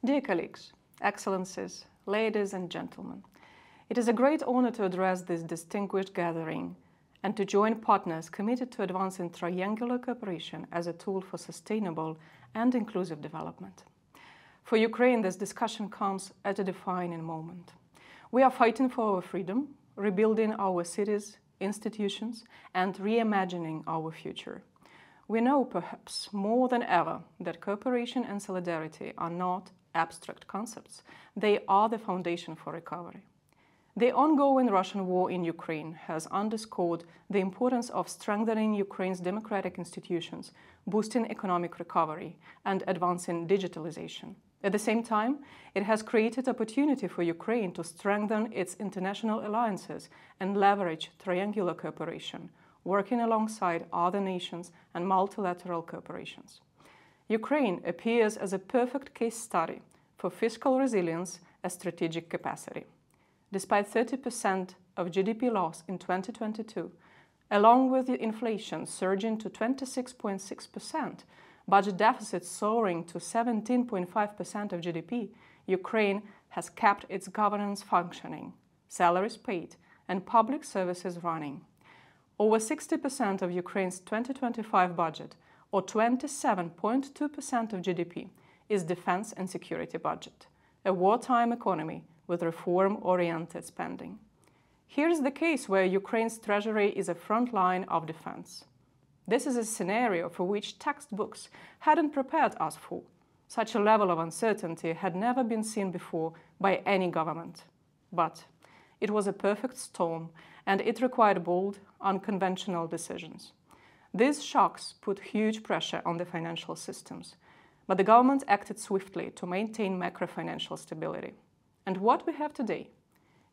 Dear colleagues, excellencies, ladies and gentlemen, it is a great honor to address this distinguished gathering and to join partners committed to advancing triangular cooperation as a tool for sustainable and inclusive development. For Ukraine, this discussion comes at a defining moment. We are fighting for our freedom, rebuilding our cities, institutions, and reimagining our future. We know, perhaps more than ever, that cooperation and solidarity are not abstract concepts. They are the foundation for recovery. The ongoing Russian war in Ukraine has underscored the importance of strengthening Ukraine's democratic institutions, boosting economic recovery, and advancing digitalization. At the same time, it has created opportunity for Ukraine to strengthen its international alliances and leverage triangular cooperation, working alongside other nations and multilateral cooperations. Ukraine appears as a perfect case study for fiscal resilience as strategic capacity. Despite 30% of GDP loss in 2022, along with the inflation surging to 26.6%, budget deficits soaring to 17.5% of GDP, Ukraine has kept its governance functioning, salaries paid, and public services running. Over 60% of Ukraine's 2025 budget, or 27.2% of GDP, is defense and security budget, a wartime economy with reform-oriented spending. Here's the case where Ukraine's treasury is a front line of defense. This is a scenario for which textbooks hadn't prepared us for. Such a level of uncertainty had never been seen before by any government. But it was a perfect storm, and it required bold, unconventional decisions. These shocks put huge pressure on the financial systems, but the government acted swiftly to maintain macro-financial stability. And what we have today?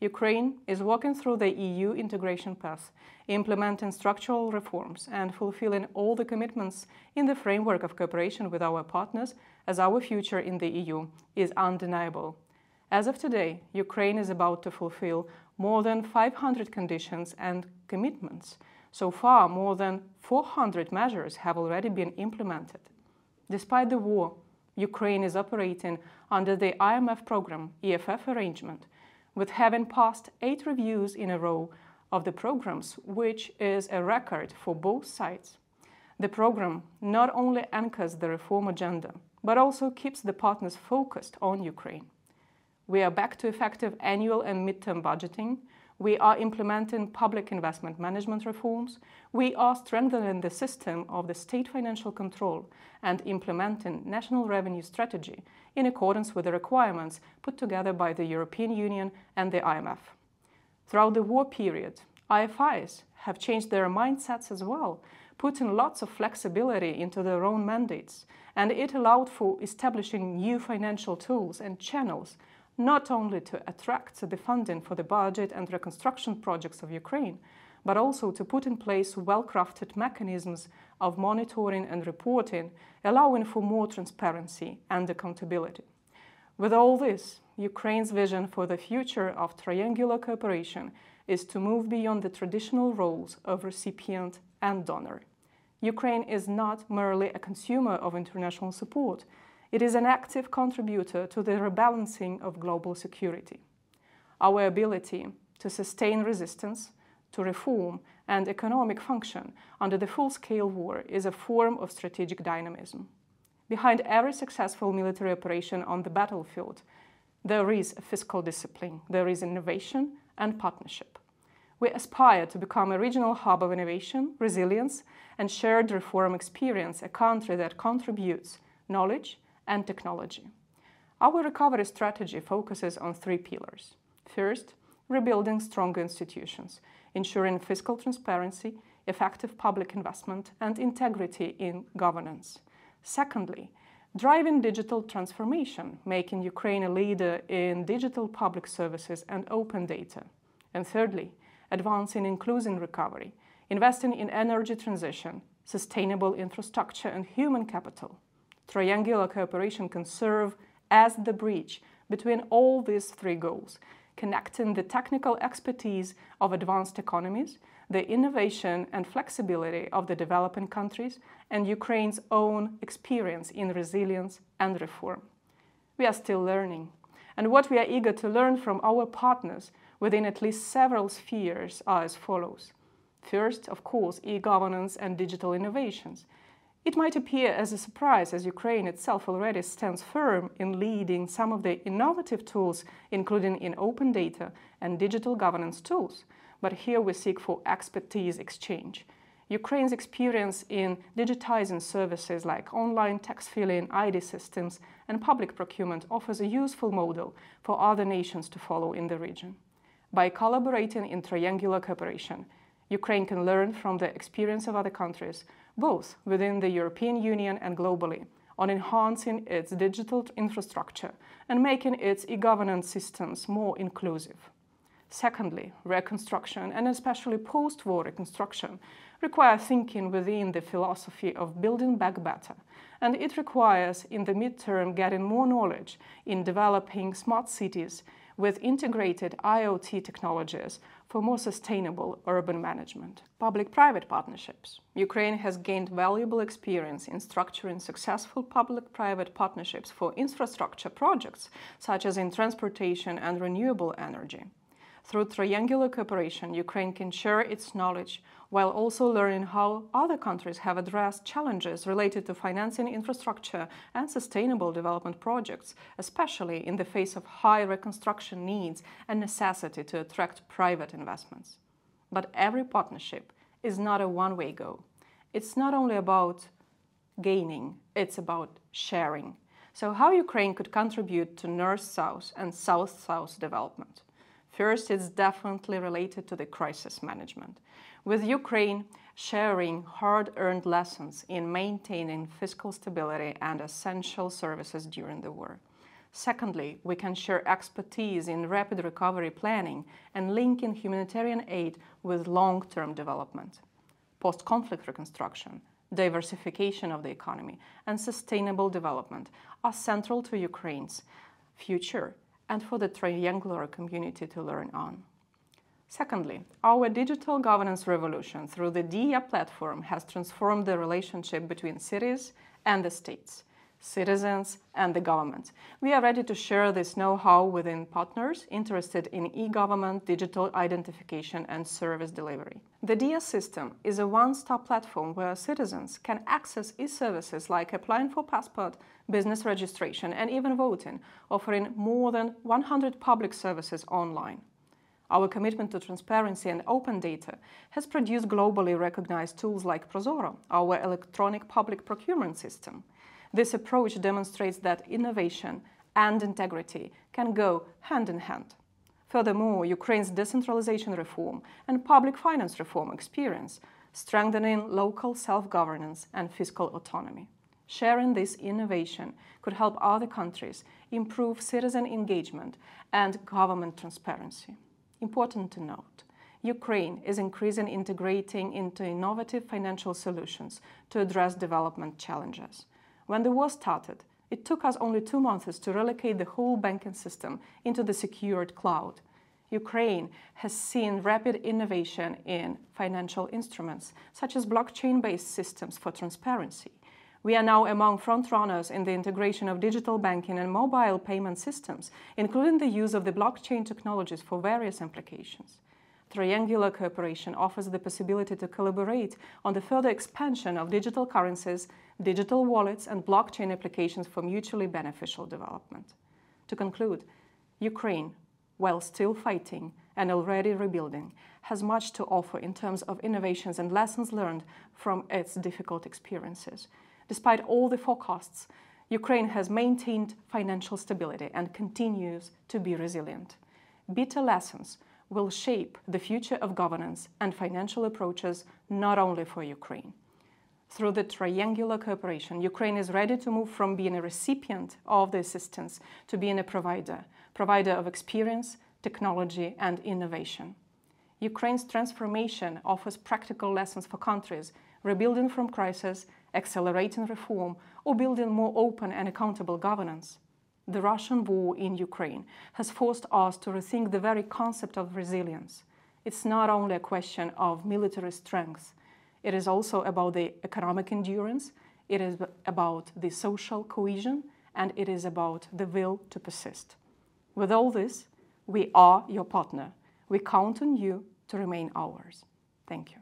Ukraine is walking through the EU integration path, implementing structural reforms and fulfilling all the commitments in the framework of cooperation with our partners, as our future in the EU is undeniable. As of today, Ukraine is about to fulfill more than 500 conditions and commitments. So far, more than 400 measures have already been implemented. Despite the war, Ukraine is operating under the IMF program EFF arrangement, with having passed 8 reviews in a row of the programs, which is a record for both sides. The program not only anchors the reform agenda, but also keeps the partners focused on Ukraine. We are back to effective annual and midterm budgeting. We are implementing public investment management reforms. We are strengthening the system of the state financial control and implementing national revenue strategy in accordance with the requirements put together by the European Union and the IMF. Throughout the war period, IFIs have changed their mindsets as well, putting lots of flexibility into their own mandates, and it allowed for establishing new financial tools and channels, not only to attract the funding for the budget and reconstruction projects of Ukraine, but also to put in place well-crafted mechanisms of monitoring and reporting, allowing for more transparency and accountability. With all this, Ukraine's vision for the future of triangular cooperation is to move beyond the traditional roles of recipient and donor. Ukraine is not merely a consumer of international support. It is an active contributor to the rebalancing of global security. Our ability to sustain resistance, to reform, and economic function under the full-scale war is a form of strategic dynamism. Behind every successful military operation on the battlefield, there is a fiscal discipline, there is innovation and partnership. We aspire to become a regional hub of innovation, resilience, and shared reform experience, a country that contributes knowledge and technology. Our recovery strategy focuses on 3 pillars. First, rebuilding stronger institutions, ensuring fiscal transparency, effective public investment, and integrity in governance. Secondly, driving digital transformation, making Ukraine a leader in digital public services and open data. And thirdly, advancing inclusive recovery, investing in energy transition, sustainable infrastructure, and human capital. Triangular cooperation can serve as the bridge between all these 3 goals, connecting the technical expertise of advanced economies, the innovation and flexibility of the developing countries, and Ukraine's own experience in resilience and reform. We are still learning. And what we are eager to learn from our partners within at least several spheres are as follows. First, of course, e-governance and digital innovations. It might appear as a surprise as Ukraine itself already stands firm in leading some of the innovative tools, including in open data and digital governance tools. But here we seek for expertise exchange. Ukraine's experience in digitizing services like online tax filing, ID systems, and public procurement offers a useful model for other nations to follow in the region. By collaborating in triangular cooperation, Ukraine can learn from the experience of other countries, both within the European Union and globally, on enhancing its digital infrastructure and making its e-governance systems more inclusive. Secondly, reconstruction, and especially post-war reconstruction, require thinking within the philosophy of building back better, and it requires, in the midterm, getting more knowledge in developing smart cities with integrated IoT technologies for more sustainable urban management. Public-private partnerships. Ukraine has gained valuable experience in structuring successful public-private partnerships for infrastructure projects, such as in transportation and renewable energy. Through triangular cooperation, Ukraine can share its knowledge while also learning how other countries have addressed challenges related to financing infrastructure and sustainable development projects, especially in the face of high reconstruction needs and necessity to attract private investments. But every partnership is not a one-way go. It's not only about gaining, it's about sharing. So how Ukraine could contribute to North-South and South-South development? First, it's definitely related to the crisis management, with Ukraine sharing hard-earned lessons in maintaining fiscal stability and essential services during the war. Secondly, we can share expertise in rapid recovery planning and linking humanitarian aid with long-term development. Post-conflict reconstruction, diversification of the economy, and sustainable development are central to Ukraine's future and for the triangular community to learn on. Secondly, our digital governance revolution through the DIA platform has transformed the relationship between cities and the states, citizens and the government. We are ready to share this know-how within partners interested in e-government, digital identification and service delivery. The DIA system is a one-stop platform where citizens can access e-services like applying for passport, business registration and even voting, offering more than 100 public services online. Our commitment to transparency and open data has produced globally recognized tools like Prozoro, our electronic public procurement system. This approach demonstrates that innovation and integrity can go hand in hand. Furthermore, Ukraine's decentralization reform and public finance reform experience, strengthening local self-governance and fiscal autonomy. Sharing this innovation could help other countries improve citizen engagement and government transparency. Important to note, Ukraine is increasingly integrating into innovative financial solutions to address development challenges. When the war started, it took us only 2 months to relocate the whole banking system into the secured cloud. Ukraine has seen rapid innovation in financial instruments, such as blockchain-based systems for transparency. We are now among frontrunners in the integration of digital banking and mobile payment systems, including the use of the blockchain technologies for various applications. Triangular cooperation offers the possibility to collaborate on the further expansion of digital currencies, digital wallets, and blockchain applications for mutually beneficial development. To conclude, Ukraine, while still fighting and already rebuilding, has much to offer in terms of innovations and lessons learned from its difficult experiences. Despite all the forecasts, Ukraine has maintained financial stability and continues to be resilient. Bitter lessons will shape the future of governance and financial approaches not only for Ukraine. Through the triangular cooperation, Ukraine is ready to move from being a recipient of the assistance to being a provider of experience, technology, and innovation. Ukraine's transformation offers practical lessons for countries rebuilding from crisis, accelerating reform, or building more open and accountable governance. The Russian war in Ukraine has forced us to rethink the very concept of resilience. It's not only a question of military strength. It is also about the economic endurance, it is about the social cohesion and it is about the will to persist. With all this, we are your partner. We count on you to remain ours. Thank you.